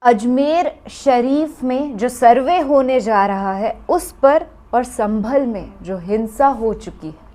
अजमेर शरीफ में जो सर्वे होने जा रहा है उस पर और संभल में जो हिंसा हो चुकी है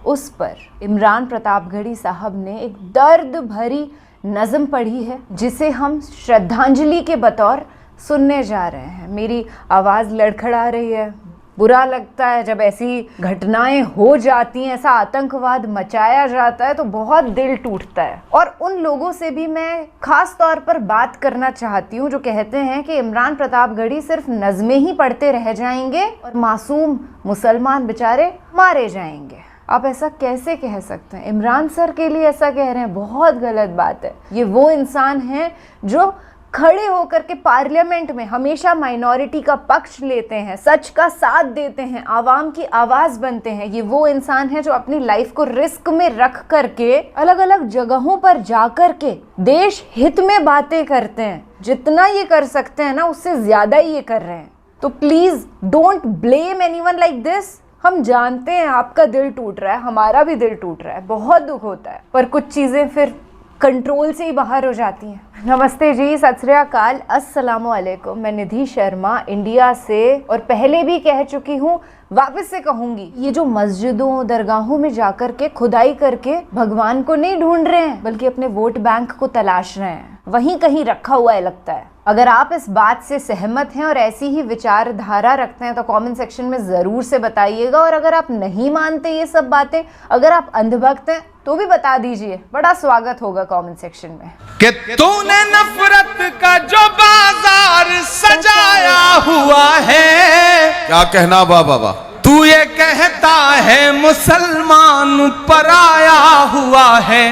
उस पर इमरान प्रतापगढ़ी साहब ने एक दर्द भरी नज़म पढ़ी है जिसे हम श्रद्धांजलि के बतौर सुनने जा रहे हैं। मेरी आवाज़ लड़खड़ा रही है, बुरा लगता है जब ऐसी घटनाएं हो जाती हैं, ऐसा आतंकवाद मचाया जाता है तो बहुत दिल टूटता है। और उन लोगों से भी मैं खास तौर पर बात करना चाहती हूँ जो कहते हैं कि इमरान प्रतापगढ़ी सिर्फ नज़में ही पढ़ते रह जाएंगे और मासूम मुसलमान बेचारे मारे जाएंगे। आप ऐसा कैसे कह सकते हैं? इमरान सर के लिए ऐसा कह रहे हैं, बहुत गलत बात है। ये वो इंसान हैं जो खड़े होकर के पार्लियामेंट में हमेशा माइनॉरिटी का पक्ष लेते हैं, सच का साथ देते हैं, आवाम की आवाज़ बनते हैं। ये वो इंसान है जो अपनी लाइफ को रिस्क में रख करके अलग अलग जगहों पर जा कर के देश हित में बातें करते हैं। जितना ये कर सकते हैं ना उससे ज़्यादा ही ये कर रहे हैं। तो please don't blame anyone like this. हम जानते हैं आपका दिल टूट रहा है, हमारा भी दिल टूट रहा है, बहुत दुख होता है, पर कुछ चीज़ें फिर कंट्रोल से ही बाहर हो जाती हैं। नमस्ते जी, सत श्री अकाल, अस्सलाम वालेकुम। मैं निधि शर्मा इंडिया से, और पहले भी कह चुकी हूँ, वापस से कहूँगी, ये जो मस्जिदों दरगाहों में जाकर के खुदाई करके भगवान को नहीं ढूंढ रहे हैं बल्कि अपने वोट बैंक को तलाश रहे हैं, वहीं कहीं रखा हुआ है लगता है। अगर आप इस बात से सहमत हैं और ऐसी ही विचारधारा रखते हैं तो कमेंट सेक्शन में ज़रूर से बताइएगा। और अगर आप नहीं मानते ये सब बातें, अगर आप अंधभक्त हैं तो भी बता दीजिए, बड़ा स्वागत होगा कमेंट सेक्शन में। कि तूने नफरत का जो बाजार सजाया हुआ है, क्या कहना बाबा, तू ये कहता है मुसलमान पराया हुआ है।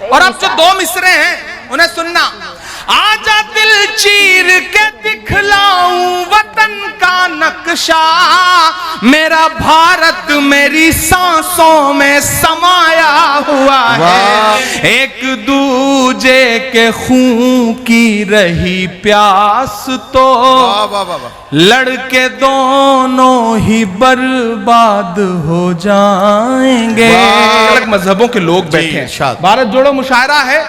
और अब जो दो मिसरे हैं उन्हें सुनना। आजा दिल चीर के दिखलाऊं वतन का नक्शा, मेरा भारत मेरी सांसों में समाया हुआ है। एक दूजे के खून की रही प्यास तो लड़के दोनों ही बर्बाद हो जाएंगे। अलग मजहबों के लोग बैठे हैं। भारत जोड़ो मुशायरा है,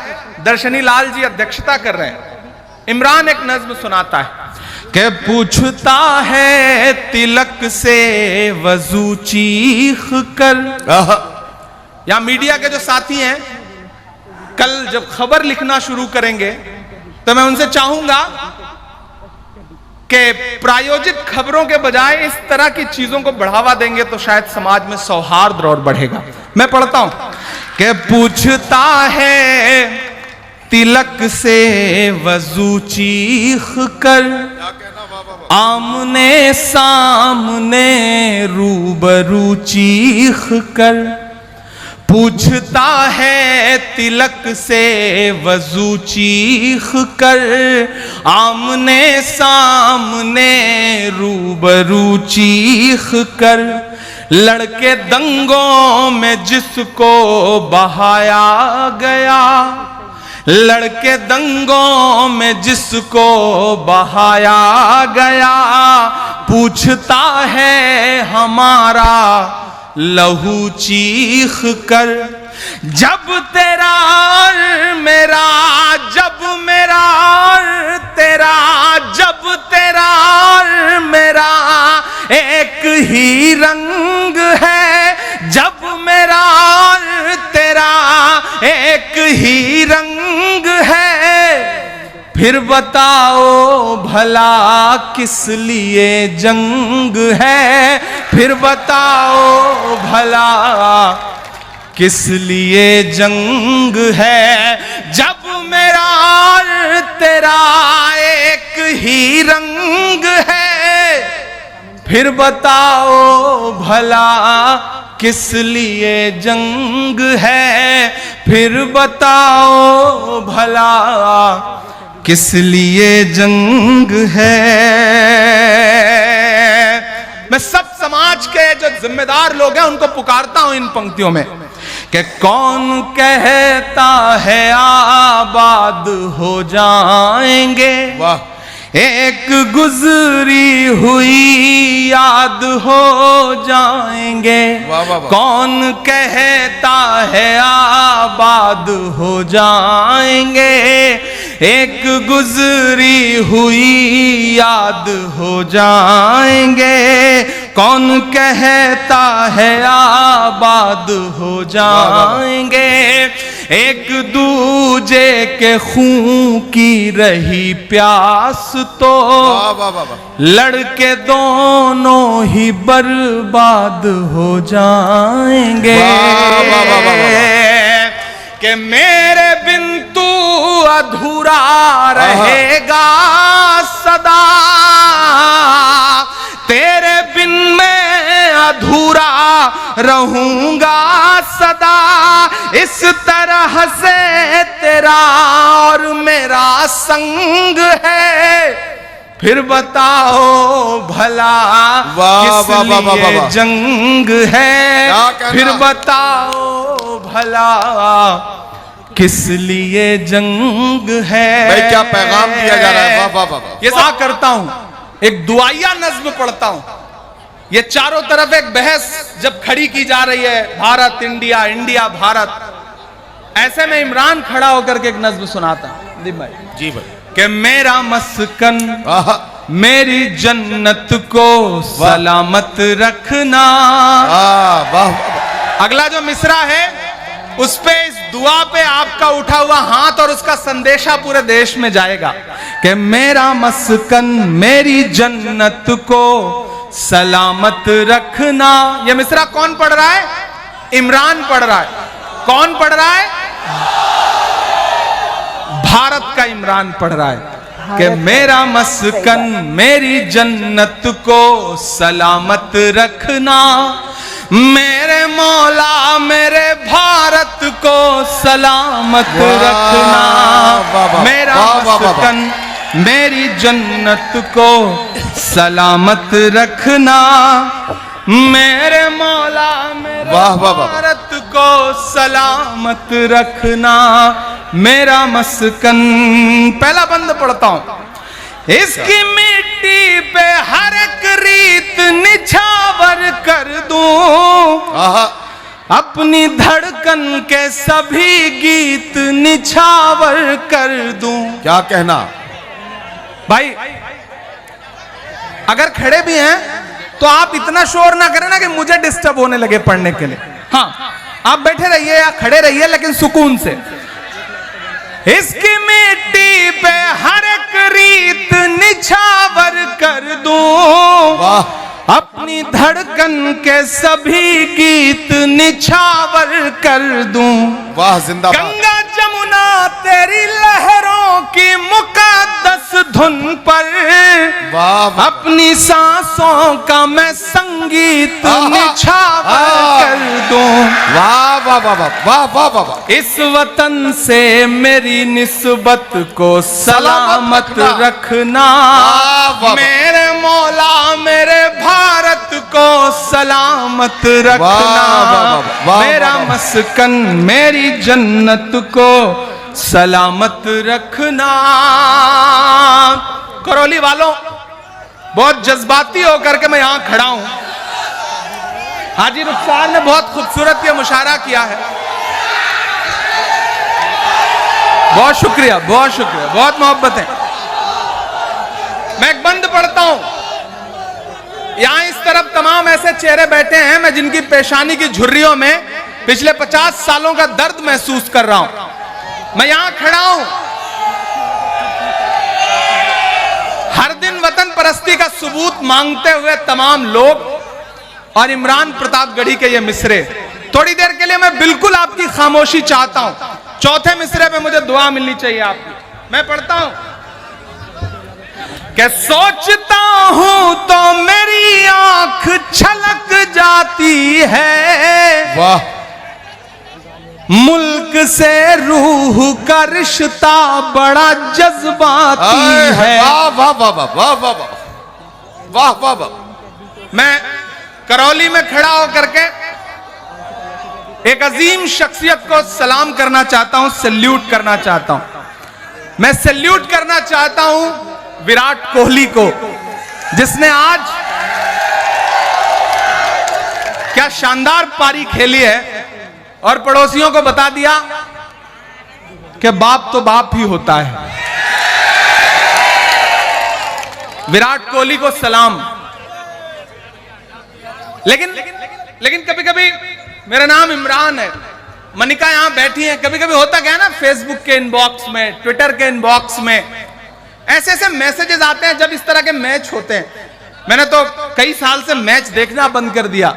दर्शनी लाल जी अध्यक्षता कर रहे हैं। इमरान एक नज्म सुनाता है कि पूछता है तिलक से वजू चीख कर। या मीडिया के जो साथी हैं, कल जब खबर लिखना शुरू करेंगे तो मैं उनसे चाहूंगा कि प्रायोजित खबरों के बजाय इस तरह की चीजों को बढ़ावा देंगे तो शायद समाज में सौहार्द और बढ़ेगा। मैं पढ़ता हूं कि पूछता है तिलक से वजू चीख कर, आमने सामने रूबरू चीख कर। पूछता है तिलक से वजू चीख कर, आमने सामने रूबरू चीख कर। लड़के दंगों में जिसको बहाया गया, लड़के दंगों में जिसको बहाया गया, पूछता है हमारा लहू चीख कर। जब तेरा और मेरा, जब मेरा और तेरा, जब तेरा और मेरा एक ही रंग है, जब मेरा और तेरा एक ही रंग है, फिर बताओ भला किस लिए जंग है, फिर बताओ भला किस लिए जंग है। जब मेरा और तेरा एक ही रंग है, फिर बताओ भला किस लिए जंग है, फिर बताओ भला किस लिए जंग है। मैं सब समाज के जो जिम्मेदार लोग हैं उनको पुकारता हूं इन पंक्तियों में कि कौन कहता है आबाद हो जाएंगे, वाह, एक गुजरी हुई याद हो जाएंगे। वाह वाह वाह। कौन कहता है आबाद हो जाएंगे, एक गुजरी हुई याद हो जाएंगे, कौन कहता है आबाद हो जाएंगे। एक दूजे के खून की रही प्यास तो लड़के दोनों ही बर्बाद हो जाएंगे। कि मेरे बिन तू अधूरा रहेगा सदा, तेरे बिन मैं अधूरा रहूंगा सदा। इस तरह से तेरा और मेरा संग है, फिर बताओ भला किस लिए जंग है। फिर बताओ भला किस लिए जंग है। भाई क्या पैगाम दिया जा रहा है। वाह वाह वाह। ये सा करता हूं, एक दुआया नज्म पढ़ता हूं। ये चारों तरफ एक बहस जब खड़ी की जा रही है, भारत इंडिया, इंडिया भारत, ऐसे में इमरान खड़ा होकर के एक नज्म सुनाता हूं। दीप भाई जी भाई। कि मेरा मस्कन मेरी जन्नत को सलामत रखना। वाह। अगला जो मिसरा है उस पे, इस दुआ पे आपका उठा हुआ हाथ और उसका संदेशा पूरे देश में जाएगा कि मेरा मस्कन मेरी जन्नत को सलामत रखना। ये मिसरा कौन पढ़ रहा है? इमरान पढ़ रहा है। कौन पढ़ रहा है? भारत का इमरान पढ़ रहा है कि मेरा मस्कन मेरी जन्नत को सलामत रखना। मेरे मौला मेरे भारत को सलामत रखना। मेरा मस्कन मेरी जन्नत को सलामत रखना। मेरे मौला मेरे भारत को सलामत रखना। मेरा मस्कन, पहला बंद पढ़ता हूं। इसकी मिट्टी पे हर एक रीत निछावर कर दूं, अपनी धड़कन के सभी गीत निछावर कर दूं। क्या कहना भाई, अगर खड़े भी हैं तो आप इतना शोर ना करें ना कि मुझे डिस्टर्ब होने लगे पढ़ने के लिए। हाँ, आप बैठे रहिए या खड़े रहिए लेकिन सुकून से। इसकी मिट्टी पे हर एक रीत निछावर कर दूं, अपनी धड़कन के सभी गीत निछावर कर दूं। वाह जिंदाबाद। गंगा जमुना तेरी लहरों की मुकद्दस धुन पर, वाह, अपनी सांसों का मैं संगीत निछावर कर दूं। वाह वाह वाह वाह वाह वाह वाह। इस वतन से मेरी निस्बत को सलामत रखना। मेरे मौला मेरे भारत को सलामत रखना। मेरा मस्कन मेरी जन्नत को सलामत रखना। करौली वालों, बहुत जज्बाती होकर के मैं यहां खड़ा हूं। हाजी रुखसार ने बहुत खूबसूरत ये मुशायरा किया है। बहुत शुक्रिया, बहुत शुक्रिया, बहुत मोहब्बत है। मैं एक बंद पढ़ता हूं। यहां इस तरफ तमाम ऐसे चेहरे बैठे हैं, मैं जिनकी पेशानी की झुर्रियों में पिछले 50 सालों का दर्द महसूस कर रहा हूं। मैं यहां खड़ा हूं, हर दिन वतन परस्ती का सबूत मांगते हुए तमाम लोग, और इमरान प्रतापगढ़ी के ये मिसरे। थोड़ी देर के लिए मैं बिल्कुल आपकी खामोशी चाहता हूं। चौथे मिसरे पे मुझे दुआ मिलनी चाहिए आपकी। मैं पढ़ता हूं कि सोचता हूं तो मेरी आंख छलक जाती है। वाह। मुल्क से रूह का रिश्ता बड़ा जज्बाती है। वाह वाह वाह वाह वाह वाह वाह वाह वाह। मैं करौली में खड़ा होकर के एक अजीम शख्सियत को सलाम करना चाहता हूं, सैल्यूट करना चाहता हूं। मैं सैल्यूट करना चाहता हूं विराट कोहली को, जिसने आज क्या शानदार पारी खेली है और पड़ोसियों को बता दिया कि बाप तो बाप ही होता है। विराट कोहली को सलाम। लेकिन कभी कभी, मेरा नाम इमरान है, मनिका यहां बैठी है, कभी कभी होता क्या है ना, फेसबुक के इनबॉक्स में, ट्विटर के इनबॉक्स में ऐसे ऐसे मैसेजेस आते हैं जब इस तरह के मैच होते हैं। मैंने तो कई साल से मैच देखना बंद कर दिया।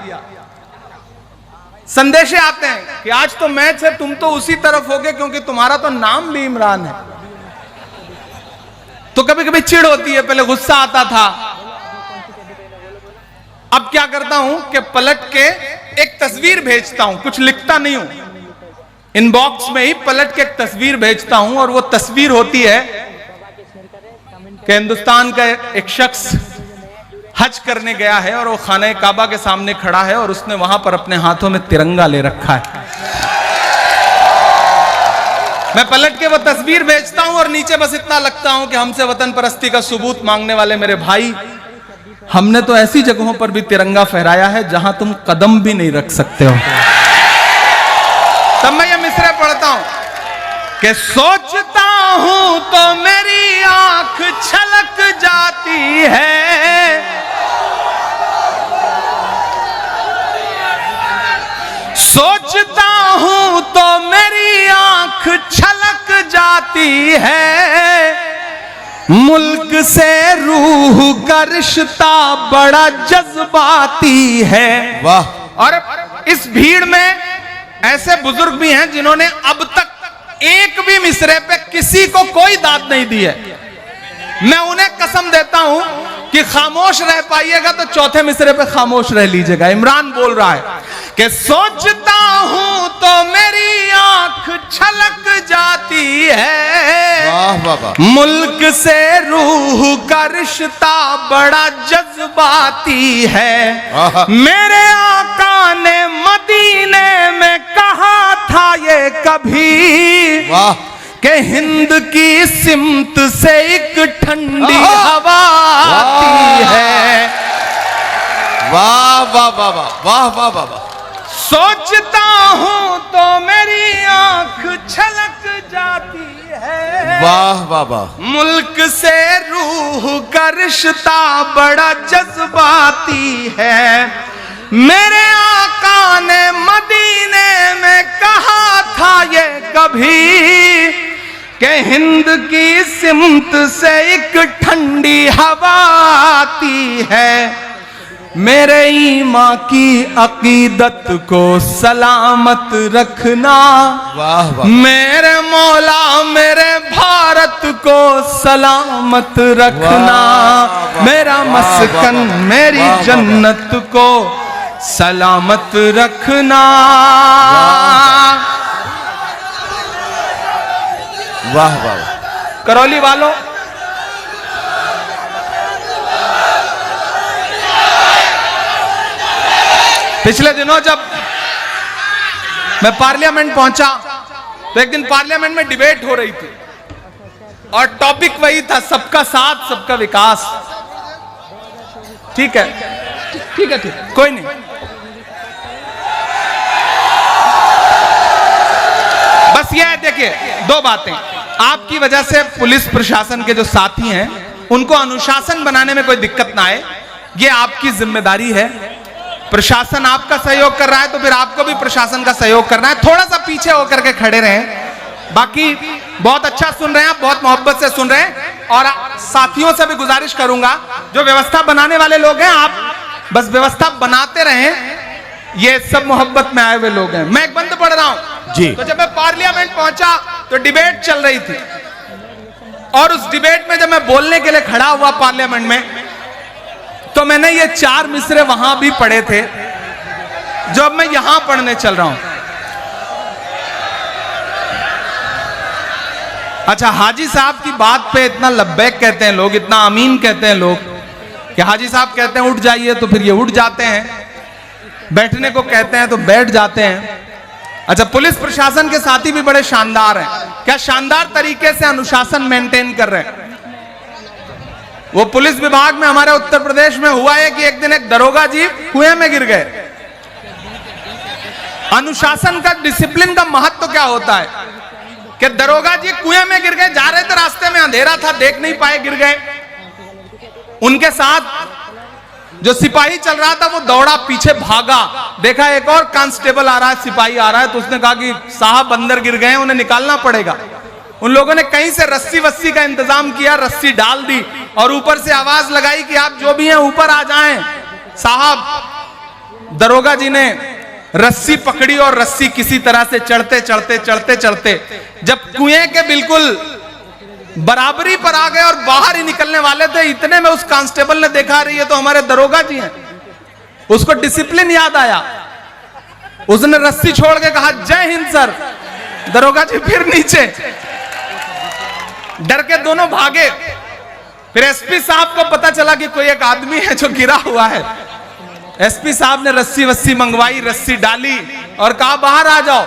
संदेशे आते हैं कि आज तो मैच है, तुम तो उसी तरफ होगे क्योंकि तुम्हारा तो नाम भी इमरान है। तो कभी कभी चिढ़ होती है, पहले गुस्सा आता था, अब क्या करता हूं कि पलट के एक तस्वीर भेजता हूं, कुछ लिखता नहीं हूं, इनबॉक्स में ही पलट के एक तस्वीर भेजता हूं। और वो तस्वीर होती है कि हिंदुस्तान का एक शख्स हज करने गया है और वो खाने काबा के सामने खड़ा है और उसने वहां पर अपने हाथों में तिरंगा ले रखा है। मैं पलट के वो तस्वीर भेजता हूं और नीचे बस इतना लगता हूं कि हमसे वतन परस्ती का सबूत मांगने वाले मेरे भाई, हमने तो ऐसी जगहों पर भी तिरंगा फहराया है जहां तुम कदम भी नहीं रख सकते हो। तब मैं ये मिसरे पढ़ता हूं कि सोचता हूं तो मेरी आंख छलक जाती है, सोचता हूं तो मेरी आंख छलक जाती है, मुल्क से रूह का रिश्ता बड़ा जज्बाती है। वाह। और इस भीड़ में ऐसे बुजुर्ग भी हैं जिन्होंने अब तक एक भी मिसरे पे किसी को कोई दाद नहीं दी है। मैं उन्हें कसम देता हूं कि खामोश रह पाइएगा तो चौथे मिसरे पे खामोश रह लीजिएगा। इमरान बोल रहा है कि सोचता हूं तो मेरी आंख छलक जाती है, वाह वाह वाह। मुल्क से रूह का रिश्ता बड़ा जज्बाती है। मेरे आका ने मदीने में कहा था ये कभी, वाह। कि हिंद की सिमत से एक ठंडी हवा आती है। वाह वाह वाह वाह वाह वाह वाह वाह। सोचता हूं तो मेरी आंख छलक जाती है, वाह वाह वाह। मुल्क से रूह का रिश्ता बड़ा जज्बाती है। मेरे आका ने मदीने में कहा था ये कभी, कि हिंद की सिमत से एक ठंडी हवा आती है। मेरे ईमान की अकीदत को सलामत रखना, वाह वाह। मेरे मौला मेरे भारत को सलामत रखना, वाह, मेरा वाह, मस्कन वाह, मेरी वाह, वाह, जन्नत को सलामत रखना। वाह वाह। करौली वालों, पिछले दिनों जब मैं पार्लियामेंट पहुंचा तो एक दिन पार्लियामेंट में डिबेट हो रही थी और टॉपिक वही था, सबका साथ सबका विकास। ठीक है, ठीक है, ठीक, कोई नहीं। बस ये है, देखिए दो बातें। आपकी वजह से पुलिस प्रशासन के जो साथी हैं उनको अनुशासन बनाने में कोई दिक्कत ना आए, ये आपकी जिम्मेदारी है। प्रशासन आपका सहयोग कर रहा है तो फिर आपको भी प्रशासन का सहयोग करना है। थोड़ा सा पीछे होकर के खड़े रहें। बाकी बहुत अच्छा सुन रहे हैं आप, बहुत मोहब्बत से सुन रहे हैं। और साथियों से भी गुजारिश करूंगा, जो व्यवस्था बनाने वाले लोग हैं, आप बस व्यवस्था बनाते रहें। ये सब मोहब्बत में आए हुए लोग हैं। मैं एक बंद पढ़ रहा हूं जी। तो जब मैं पार्लियामेंट पहुंचा तो डिबेट चल रही थी और उस डिबेट में जब मैं बोलने के लिए खड़ा हुआ पार्लियामेंट में, तो मैंने ये 4 मिसरे वहां भी पढ़े थे जो अब मैं यहां पढ़ने चल रहा हूं। अच्छा, हाजी साहब की बात पे इतना लब्बैक कहते हैं लोग, इतना आमीन कहते हैं लोग कि हाजी साहब कहते हैं उठ जाइए तो फिर ये उठ जाते हैं, बैठने को कहते हैं तो बैठ जाते हैं। अच्छा, पुलिस प्रशासन के साथी भी बड़े शानदार हैं। क्या शानदार तरीके से अनुशासन मेंटेन कर रहे हैं। वो पुलिस विभाग में हमारे उत्तर प्रदेश में हुआ है कि एक दिन एक दरोगा जी कुएं में गिर गए। अनुशासन का, डिसिप्लिन का महत्व क्या होता है कि दरोगा जी कुएं में गिर गए, जा रहे थे, रास्ते में अंधेरा था, देख नहीं पाए, गिर गए। उनके साथ जो सिपाही चल रहा था वो दौड़ा, पीछे भागा, देखा एक और कांस्टेबल आ रहा है, सिपाही आ रहा है, तो उसने कहा कि साहब अंदर गिर गए, उन्हें निकालना पड़ेगा। उन लोगों ने कहीं से रस्सी वस्सी का इंतजाम किया, रस्सी डाल दी और ऊपर से आवाज लगाई कि आप जो भी हैं ऊपर आ जाएं। साहब दरोगा जी ने रस्सी पकड़ी और रस्सी किसी तरह से चढ़ते चढ़ते चढ़ते चढ़ते जब कुएं के बिल्कुल बराबरी पर आ गए और बाहर ही निकलने वाले थे, इतने में उस कांस्टेबल ने देखा रही है तो हमारे दरोगा जी हैं। उसको डिसिप्लिन याद आया, उसने रस्सी छोड़ के कहा जय हिंद सर। दरोगा जी फिर नीचे, डर के दोनों भागे। फिर एसपी साहब को पता चला कि कोई एक आदमी है जो गिरा हुआ है। एसपी साहब ने रस्सी वस्सी मंगवाई, रस्सी डाली और कहा बाहर आ जाओ।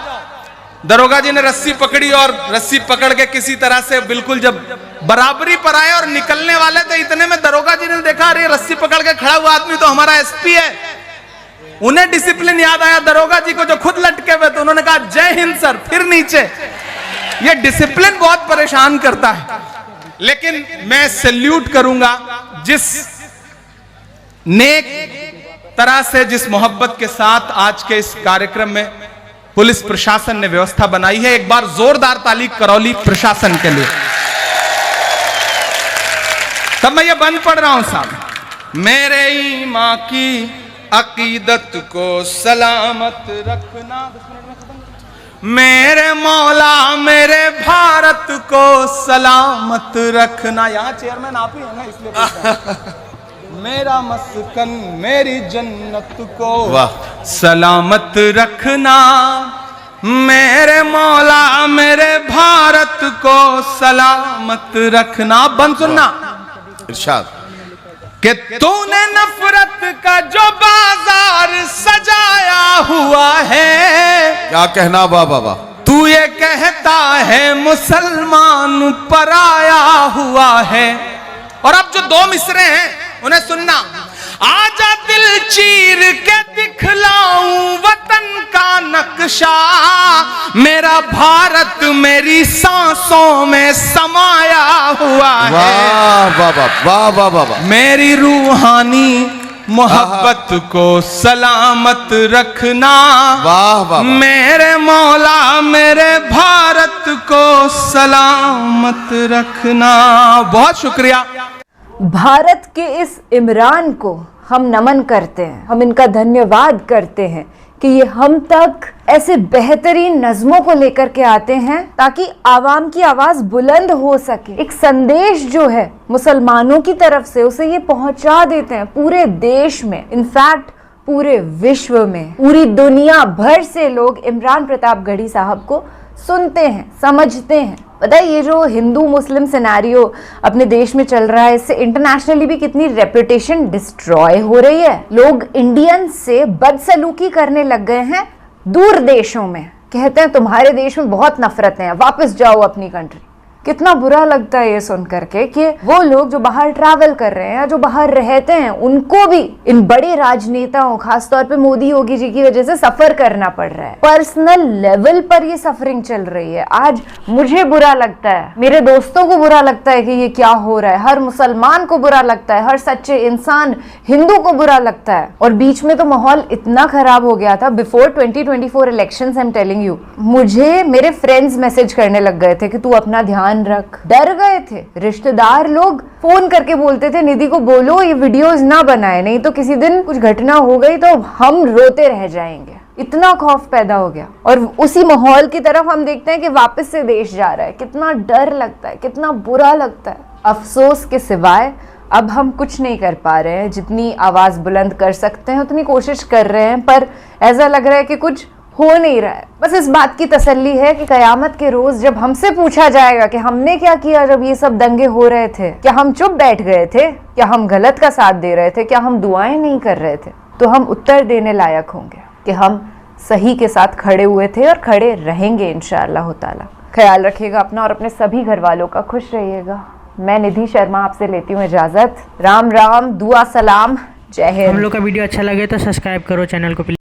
दरोगा जी ने रस्सी पकड़ी और रस्सी पकड़ के किसी तरह से बिल्कुल जब बराबरी पर आए और निकलने वाले थे, इतने में दरोगा जी ने देखा अरे रस्सी पकड़ के खड़ा हुआ आदमी तो हमारा एसपी है। उन्हें डिसिप्लिन याद आया दरोगा जी को जो खुद लटके हुए, तो उन्होंने कहा जय हिंद सर, फिर नीचे। यह डिसिप्लिन बहुत परेशान करता है। लेकिन मैं सैल्यूट करूंगा जिस नेक तरह से, जिस मोहब्बत के साथ आज के इस कार्यक्रम में पुलिस प्रशासन ने व्यवस्था बनाई है। एक बार जोरदार ताली करौली प्रशासन के लिए। तब मैं ये बंद पढ़ रहा हूं साहब। मेरे ईमां की अकीदत को सलामत रखना, मेरे मौला मेरे भारत को सलामत रखना। यहां चेयरमैन आप ही है ना, इसलिए मेरा मस्कन मेरी जन्नत को सलामत रखना, मेरे मौला मेरे भारत को सलामत रखना। बंद सुनना इरशाद कि तूने नफरत का जो बाजार सजाया हुआ है, क्या कहना वाह वाह वाह। तू ये कहता है मुसलमान पराया हुआ है। और अब जो दो मिसरे हैं उन्हें सुनना। आजा दिल चीर के दिखलाऊं वतन का नक्शा, मेरा भारत मेरी सांसों में समाया हुआ है। वाह वाह वाह वाह वाह वाह वाह। मेरी रूहानी मोहब्बत को सलामत रखना, वाह वाह। मेरे मौला मेरे भारत को सलामत रखना। बहुत शुक्रिया। भारत के इस इमरान को हम नमन करते हैं, हम इनका धन्यवाद करते हैं कि ये हम तक ऐसे बेहतरीन नज़्मों को लेकर के आते हैं ताकि आवाम की आवाज़ बुलंद हो सके। एक संदेश जो है मुसलमानों की तरफ से, उसे ये पहुंचा देते हैं पूरे देश में, इनफैक्ट पूरे विश्व में। पूरी दुनिया भर से लोग इमरान प्रतापगढ़ी साहब को सुनते हैं, समझते हैं। पता है ये जो हिंदू मुस्लिम सिनेरियो अपने देश में चल रहा है, इससे इंटरनेशनली भी कितनी रेपुटेशन डिस्ट्रॉय हो रही है। लोग इंडियन से बदसलूकी करने लग गए हैं दूर देशों में। कहते हैं तुम्हारे देश में बहुत नफरतें हैं, वापस जाओ अपनी कंट्री। कितना बुरा लगता है ये सुन करके कि वो लोग जो बाहर ट्रैवल कर रहे हैं या जो बाहर रहते हैं, उनको भी इन बड़े राजनेताओं, खासतौर पे मोदी योगी जी की वजह से सफर करना पड़ रहा है। पर्सनल लेवल पर ये सफरिंग चल रही है। आज मुझे बुरा लगता है, मेरे दोस्तों को बुरा लगता है कि ये क्या हो रहा है। हर मुसलमान को बुरा लगता है, हर सच्चे इंसान हिंदू को बुरा लगता है। और बीच में तो माहौल इतना खराब हो गया था, before 2024 elections, I am telling you, मुझे मेरे फ्रेंड्स मैसेज करने लग गए थे कि तू अपना ध्यान रख। डर गए थे। रिश्तेदार लोग फोन करके बोलते थे निधि को बोलो ये वीडियोस ना बनाए, नहीं तो किसी दिन कुछ घटना हो गई तो हम रोते रह जाएंगे। इतना खौफ पैदा हो गया। और उसी माहौल की तरफ हम देखते हैं कि वापस से देश जा रहा है। कितना डर लगता है, कितना बुरा लगता है। अफसोस के सिवाय अब हम कुछ नहीं कर पा रहे हैं। जितनी आवाज बुलंद कर सकते हैं उतनी कोशिश कर रहे हैं, पर ऐसा लग रहा है कि कुछ हो नहीं रहा है। बस इस बात की तसल्ली है कि कयामत के रोज जब हमसे पूछा जाएगा कि हमने क्या किया जब ये सब दंगे हो रहे थे, क्या हम चुप बैठ गए थे, क्या हम गलत का साथ दे रहे थे, क्या हम दुआएं नहीं कर रहे थे, तो हम उत्तर देने लायक होंगे कि हम सही के साथ खड़े हुए थे और खड़े रहेंगे इंशाअल्लाह ताला। ख्याल रखिएगा अपना और अपने सभी घर वालों का। खुश रहिएगा। मैं निधि शर्मा आपसे लेती हूँ इजाजत। राम राम, दुआ सलाम, जय हिंद। हम लोग का वीडियो अच्छा लगे तो सब्सक्राइब करो चैनल को।